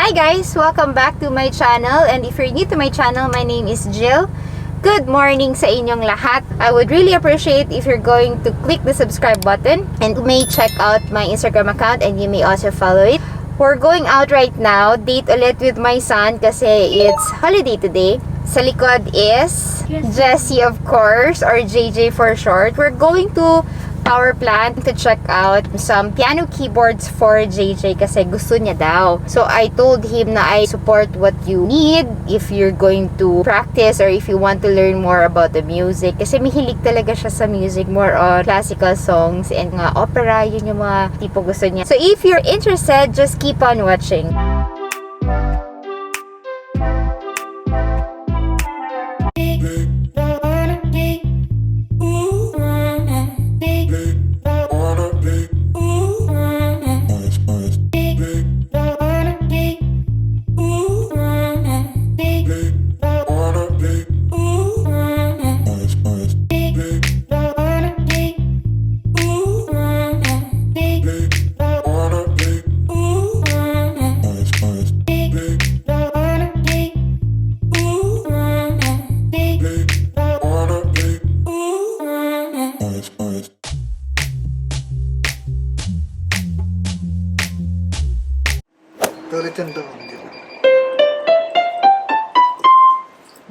Hi guys! Welcome back to my channel, and if you're new to my channel, my name is Jill. Good morning sa inyong lahat. I would really appreciate if you're going to click the subscribe button and you may check out my Instagram account and you may also follow it. We're going out right now. Date ulit with my son kasi it's holiday today. Sa likod is Jessie, of course, or JJ for short. We're going to power plant to check out some piano keyboards for JJ kasi gusto niya daw. So I told him na I support what you need if you're going to practice or if you want to learn more about the music. Kasi mahilig talaga siya sa music, more on classical songs and mga opera, yun yung mga tipo gusto niya. So if you're interested, just keep on watching.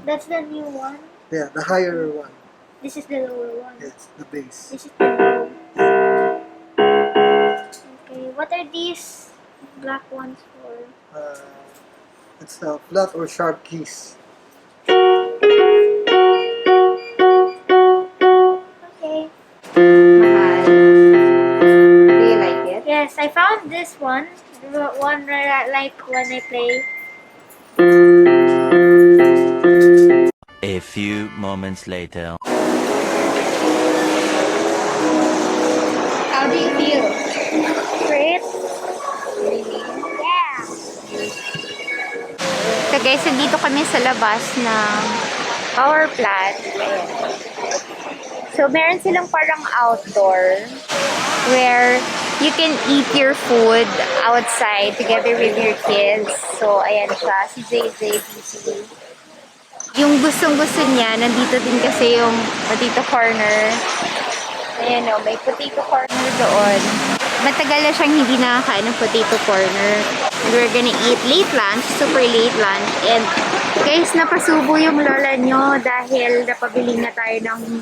That's the new one. Yeah, the higher one. This is the lower one. Yes, the bass. This is the low. Okay, what are these black ones for? It's flat or sharp keys. Okay. Mahal. Do you like it? Yes, I found this one. The one that I like when I play. A few moments later. How do you feel? Great. Really? Yeah. So guys, dito kami sa labas ng power plant. Ayan. So meron silang parang outdoor where you can eat your food outside together with your kids. So ayan siya, si JJ busy. Yung gustong-gusto niya, nandito din kasi yung potato corner. Ayan o, may potato corner doon. Matagal na siyang hindi nakakain ng potato corner. We're gonna eat late lunch, super late lunch. And guys, napasubo yung lola nyo dahil napabili na tayo ng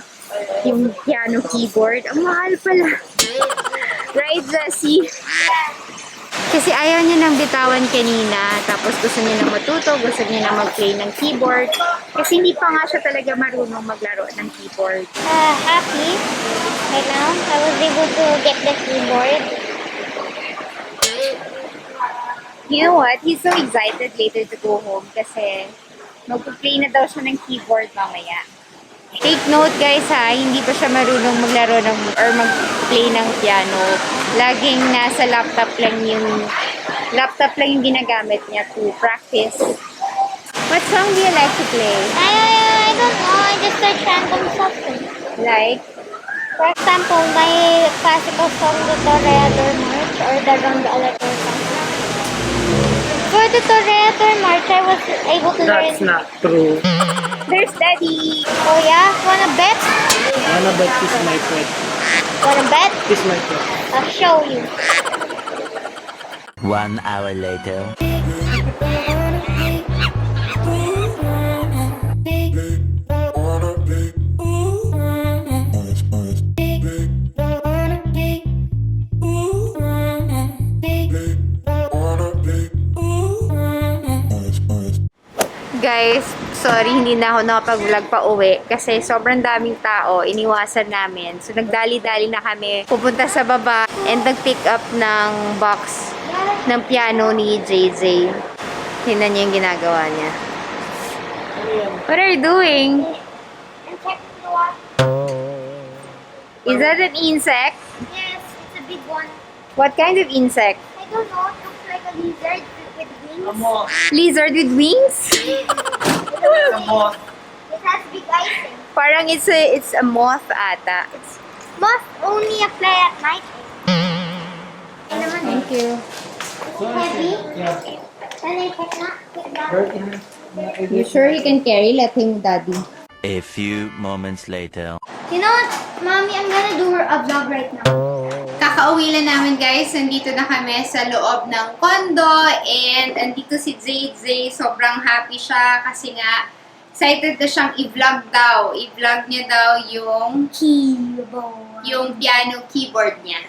yung piano keyboard. Ang mahal pala. Right, Jessie? Kasi ayaw niya nang bitawan kanina. Tapos gusto niya nang matuto, gusto niya nang mag-play ng keyboard. Kasi hindi pa nga siya talaga marunong maglaro ng keyboard. Happy right now. I was able to get the keyboard. You know what? He's so excited later to go home kasi mag-play na daw siya ng keyboard mamaya. Take note guys ha, hindi pa siya marunong maglaro ng or mag-play ng piano. Laging nasa laptop lang yung ginagamit niya to practice. What song do you like to play? I don't know. I just search random songs. Like? For example, my classical song, the Toreador March or the Rondo Elector song. For the Toreador March, I was able to learn. That's not true. There's Daddy! Oh yeah? Wanna bet? Wanna bet is my pet. Wanna bet? Is my pet. I'll show you. 1 hour later. Guys, sorry hindi na ako nakapag-vlog pa uwi kasi sobrang daming tao, iniwasan namin. So nagdali-dali na kami pupunta sa baba and nag-pick up ng box ng piano ni JJ. Tingnan niyo yung ginagawa niya. What are you doing? I'm checking the water. Is that an insect? Yes, it's a big one. What kind of insect? I don't know. It looks like a lizard with wings. Lizard with wings? It has big eyes. Parang it's a moth ata. Moths only apply at night. Thank you. Heavy? Can I check na? You sure he can carry? Let him, Daddy. A few moments later. You know what, Mommy? I'm gonna do a vlog right now. Kakauwi lang namin, guys. Nandito na kami sa loob ng condo. And andito si Zay. Sobrang happy siya kasi nga excited na siyang i-vlog daw. I-vlog niya daw yung piano keyboard niya.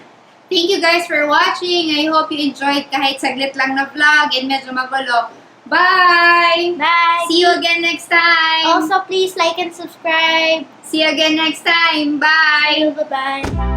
Thank you guys for watching. I hope you enjoyed kahit saglit lang na vlog and medyo magulo. Bye! Bye! See you again next time! Also, please like and subscribe. See you again next time! Bye! Bye-bye.